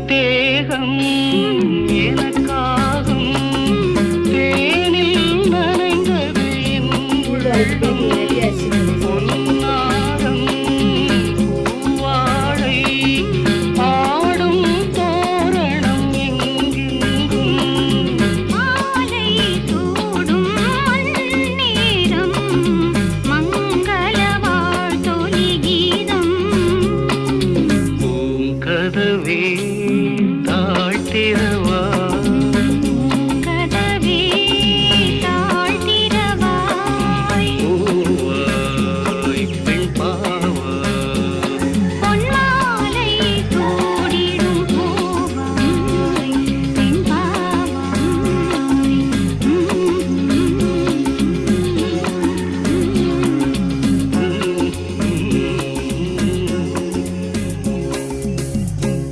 தேகம் எனக்காகும் தேனில் நனைந்தது என் உள்ளம் பொன்னாரம் பூவாழை ஆடும் தோரணம் எங்கெங்கும் மாலை சூடும் நேரம் மங்கள வாழ்த்தொலி கீதம் பூங்கதவே தாழ்த்திரவா